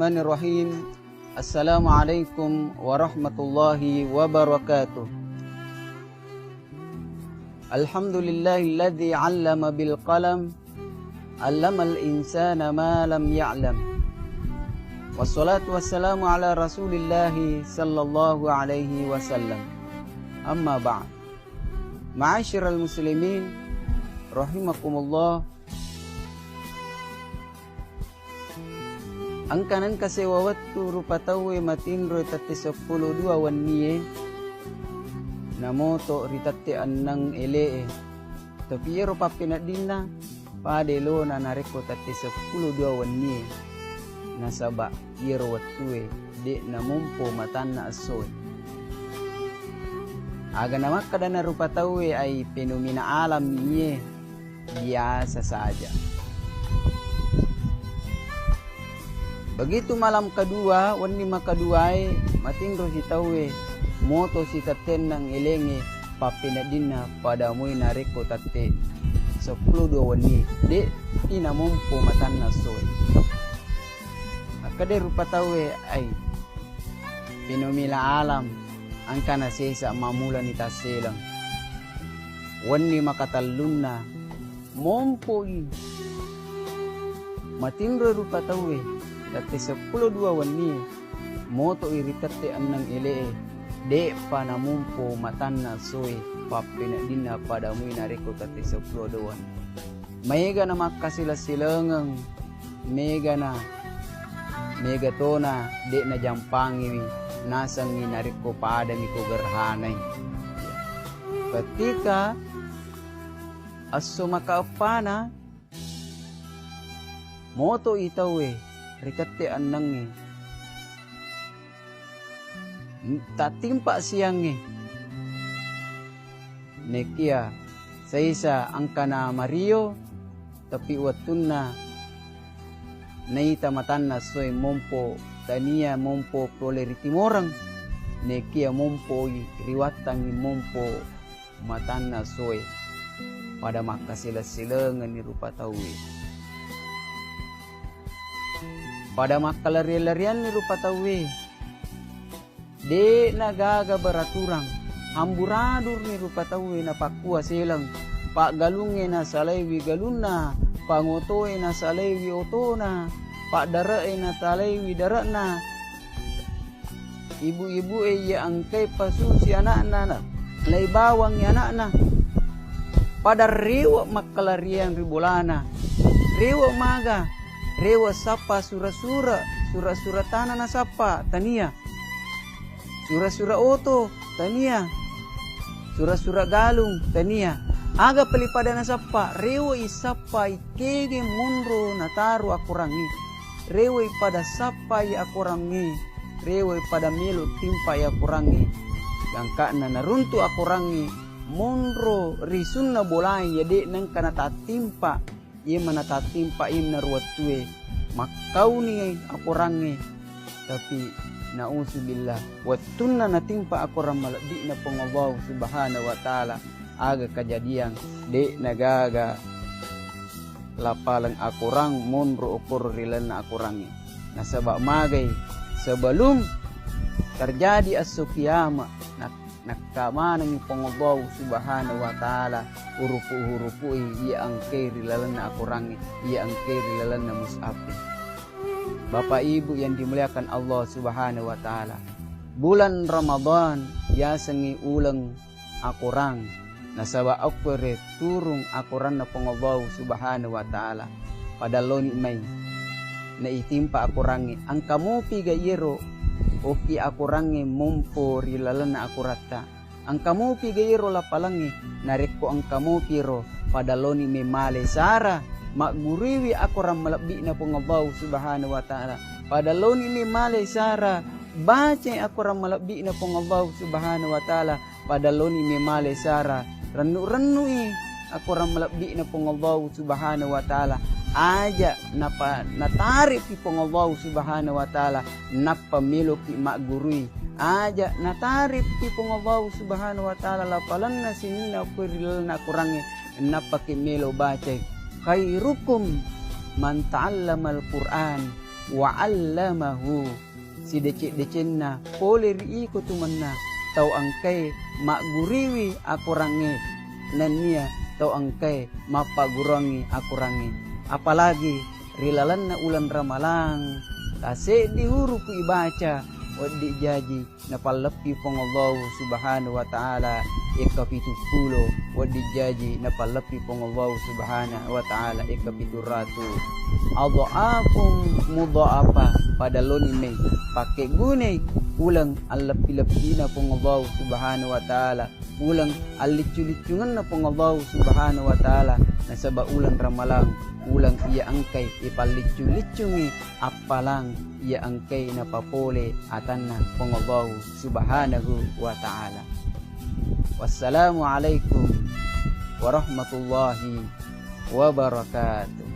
Bismillahirrahmanirrahim. Assalamualaikum warahmatullahi wabarakatuh. Alhamdulillahilladzi 'allama bil qalam, 'allamal insana ma lam ya'lam. Wassalatu wassalamu ala Rasulillahi sallallahu alaihi wasallam. Amma ba'd. Ma'asyiral muslimin rahimakumullah. Angkanan kasewawatu rupatawe matinro tati 12 wanniye namoto ritati annang elee tapi yero papinadina padelo na nareko tati 12 wanniye nasaba yero watue de namumpo matanna asoy aga namak kadana rupatawe ay fenomena alam niye biasa saja. Begitu malam kedua, wani makadua ay matinro si tawe moto si taten ng elenge papinadina pada mo'y nareko tate 12 wani di inamumpo matan na soy. Akade rupa tawe ay pinomila alam ang kanasesa mamula ni taselang wani makatalun na mompo matinro rupa tawe dati 12 wani moto iritate annang ilee de pa namumpo matan na soy papinadina pada mo'y nareko tati 12 wani mega na makasilas-silangang mega tona de na jampangi nasang nareko pada mi ko gerhanay ketika aso makaapana moto itawe rikate annang tatimpa siyang nekia saisa angkana Mario tapi watun na naita matan na soy mompo tania mompo proleriti morang nekia mompo riwatang mompo matan na soy pada makasilas-silangan ni rupa tawi pada makalari-larian ni rupa tawi de nagaga baraturang hamburadur ni rupa tawi na pakua silang pak galunge na salaywi galuna pangotoe na salaywi otona pak darae na talaywi darana ibu-ibu ya angkay pasusi anak-anak na lay bawang ya anak-anak pada riwa makalarian ribolana riwa maga rewa sapa sura-sura tanah na sapa tania sura-sura oto tania sura-sura galung tania aga pelipada na sapa rewa isapa ikege munro nataru akurangi rewa pada sapa ya akurangi rewa pada melo timpa ya akurangi yang kana naruntu akurangi munro risun na bolai yade nang kana tatimpa ia mana tatimpa im narwatue makau ni akurangi tapi nauzubillah watunna natimpa akuran malabi na pangabaw subhanahu wa ta'ala aga kejadian de nagaga lapalang akurang monro ukur rilan na akurangi nasaba magay sebelum terjadi as-sukiyama nakkamana ni pangabaw subhanahu wa ta'ala hurupu iya ang kirilalan na akurangi iya ang kirilalan na musafi. Bapak Ibu yang dimuliakan Allah subhanahu wa ta'ala, bulan Ramadan yasangi ulang akurang nasaba akure turung akuran na pangabaw subhanahu wa ta'ala pada loni may na itimpa akurangi ang kamupi gayero oki akurangi mumpo rilalan na akurata ang kamupi gayero lapalangi nareko ang kamupi ro pada loni me male sara maguriwi akuran malabi na pangabaw subhanahu wa ta'ala pada loni me male sara baca akuran malabi na pangabaw subhanahu wa ta'ala pada loni me male sara renu akuran malabi na pangabaw subhanahu wa ta'ala aja natarip ki pangabaw subhanahu wa ta'ala napamilo ki magurui aja natarip ki pangabaw subhanahu wa ta'ala lapalan na sinina purilal na kurangi napakimilo baca khairukum man ta'allamal Qur'an wa 'allamahu si decik-decenna poler iko tumanna tau angkai makguriwi aku rangi nania tau angkai mapagurangi aku rangi. Apalagi rilalan na ulan ramalang kase dihuru ku ibaca wadi jaji na palapi pong Allah subhanahu wa ta'ala ikapitupulo wadi jaji na palapi pong Allah subhanahu wa ta'ala ikapituratu adha'afum mudha'afa pada lonime pakai gunai ulang alapi-lapi na pong Allah subhanahu wa ta'ala ulang alicu-licungan na pong Allah subhanahu wa ta'ala na saba ulang ramalang ulang ia angkai ipalicu-licungi apalang ia angkai na papole atanna pong Allah subhanahu wa ta'ala. Wassalamualaikum warahmatullahi wabarakatuh.